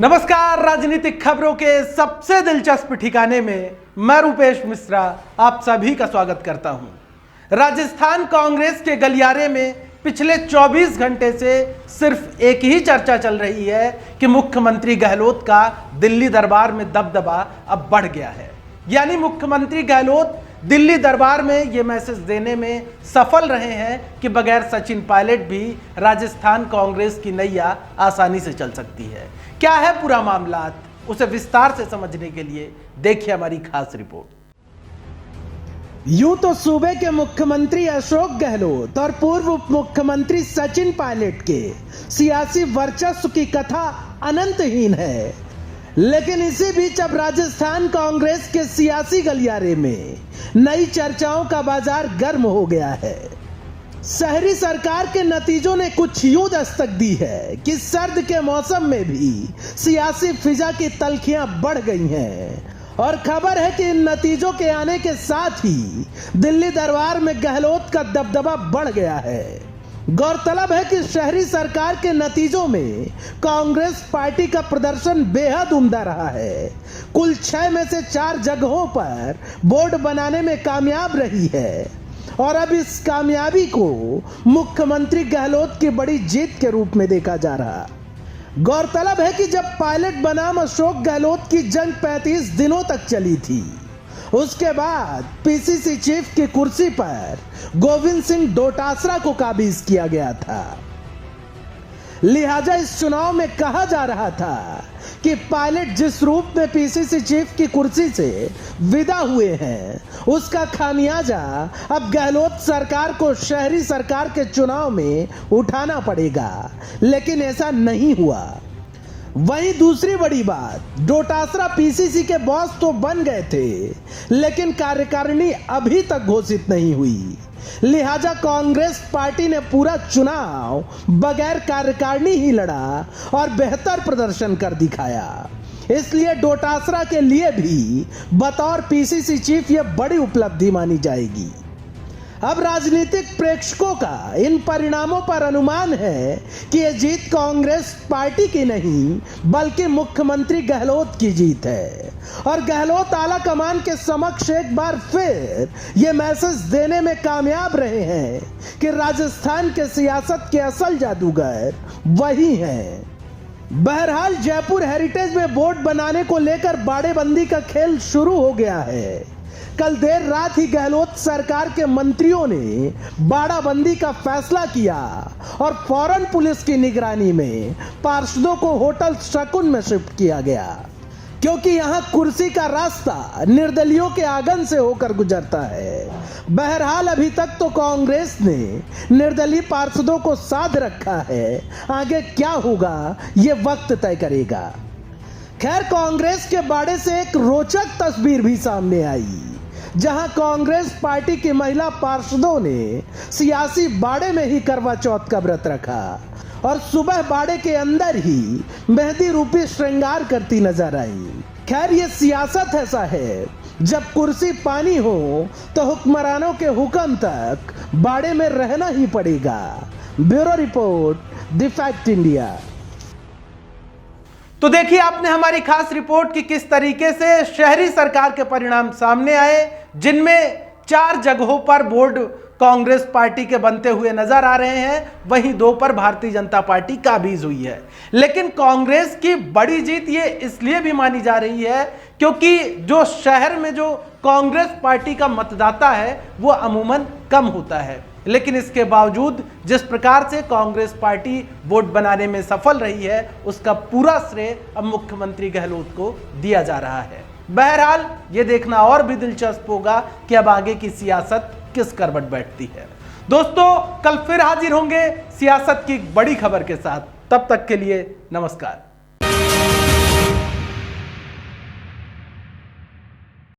नमस्कार। राजनीतिक खबरों के सबसे दिलचस्प ठिकाने में मैं रूपेश मिश्रा आप सभी का स्वागत करता हूं। राजस्थान कांग्रेस के गलियारे में पिछले 24 घंटे से सिर्फ एक ही चर्चा चल रही है कि मुख्यमंत्री गहलोत का दिल्ली दरबार में दबदबा अब बढ़ गया है। यानी मुख्यमंत्री गहलोत दिल्ली दरबार में ये मैसेज देने में सफल रहे हैं कि बगैर सचिन पायलट भी राजस्थान कांग्रेस की नैया आसानी से चल सकती है। क्या है पूरा मामला, उसे विस्तार से समझने के लिए देखिए हमारी खास रिपोर्ट। यूं तो सूबे के मुख्यमंत्री अशोक गहलोत और पूर्व उप मुख्यमंत्री सचिन पायलट के सियासी वर्चस्व की कथा अनंतहीन है, लेकिन इसी बीच अब राजस्थान कांग्रेस के सियासी गलियारे में नई चर्चाओं का बाजार गर्म हो गया है। शहरी सरकार के नतीजों ने कुछ यूं दस्तक दी है कि सर्द के मौसम में भी सियासी फिजा की तल्खियां बढ़ गई हैं और खबर है कि इन नतीजों के आने के साथ ही दिल्ली दरबार में गहलोत का दबदबा बढ़ गया है। गौरतलब है कि शहरी सरकार के नतीजों में कांग्रेस पार्टी का प्रदर्शन बेहद उम्दा रहा है। कुल 6 में से 4 जगहों पर बोर्ड बनाने में कामयाब रही है और अब इस कामयाबी को मुख्यमंत्री गहलोत की बड़ी जीत के रूप में देखा जा रहा। गौरतलब है कि जब पायलट बनाम अशोक गहलोत की जंग 35 दिनों तक चली थी, उसके बाद पीसीसी चीफ की कुर्सी पर गोविंद सिंह डोटासरा को काबिज किया गया था। लिहाजा इस चुनाव में कहा जा रहा था कि पायलट जिस रूप में पीसीसी चीफ की कुर्सी से विदा हुए हैं, उसका खामियाजा अब गहलोत सरकार को शहरी सरकार के चुनाव में उठाना पड़ेगा, लेकिन ऐसा नहीं हुआ। वहीं दूसरी बड़ी बात, डोटासरा पीसीसी के बॉस तो बन गए थे, लेकिन कार्यकारिणी अभी तक घोषित नहीं हुई। लिहाजा कांग्रेस पार्टी ने पूरा चुनाव बगैर कार्यकारिणी ही लड़ा और बेहतर प्रदर्शन कर दिखाया। इसलिए डोटासरा के लिए भी बतौर पीसीसी चीफ यह बड़ी उपलब्धि मानी जाएगी। अब राजनीतिक प्रेक्षकों का इन परिणामों पर अनुमान है कि यह जीत कांग्रेस पार्टी की नहीं बल्कि मुख्यमंत्री गहलोत की जीत है और गहलोत आला कमान के समक्ष एक बार फिर यह मैसेज देने में कामयाब रहे हैं कि राजस्थान के सियासत के असल जादूगर वही हैं। बहरहाल जयपुर हेरिटेज में बोर्ड बनाने को लेकर बाड़ेबंदी का खेल शुरू हो गया है। कल देर रात ही गहलोत सरकार के मंत्रियों ने बाड़ाबंदी का फैसला किया और फौरन पुलिस की निगरानी में पार्षदों को होटल शकुन में शिफ्ट किया गया, क्योंकि यहां कुर्सी का रास्ता निर्दलियों के आंगन से होकर गुजरता है। बहरहाल अभी तक तो कांग्रेस ने निर्दलीय पार्षदों को साध रखा है, आगे क्या होगा ये वक्त तय करेगा। खैर, कांग्रेस के बाड़े से एक रोचक तस्वीर भी सामने आई, जहां कांग्रेस पार्टी की महिला पार्षदों ने सियासी बाड़े में ही करवा चौथ का व्रत रखा और सुबह बाड़े के अंदर ही मेहंदी रूपी श्रृंगार करती नजर आई। खैर, ये सियासत ऐसा है, जब कुर्सी पानी हो तो हुक्मरानों के हुक्म तक बाड़े में रहना ही पड़ेगा। Bureau report, the fact India. तो देखिए आपने हमारी खास रिपोर्ट की किस तरीके से शहरी सरकार के परिणाम सामने आए, जिनमें 4 जगहों पर बोर्ड कांग्रेस पार्टी के बनते हुए नजर आ रहे हैं, वहीं 2 पर भारतीय जनता पार्टी काबिज हुई है। लेकिन कांग्रेस की बड़ी जीत ये इसलिए भी मानी जा रही है क्योंकि जो शहर में जो कांग्रेस पार्टी का मतदाता है वो अमूमन कम होता है, लेकिन इसके बावजूद जिस प्रकार से कांग्रेस पार्टी वोट बनाने में सफल रही है, उसका पूरा श्रेय अब मुख्यमंत्री गहलोत को दिया जा रहा है। बहरहाल ये देखना और भी दिलचस्प होगा कि अब आगे की सियासत किस करवट बैठती है। दोस्तों, कल फिर हाजिर होंगे सियासत की बड़ी खबर के साथ। तब तक के लिए नमस्कार।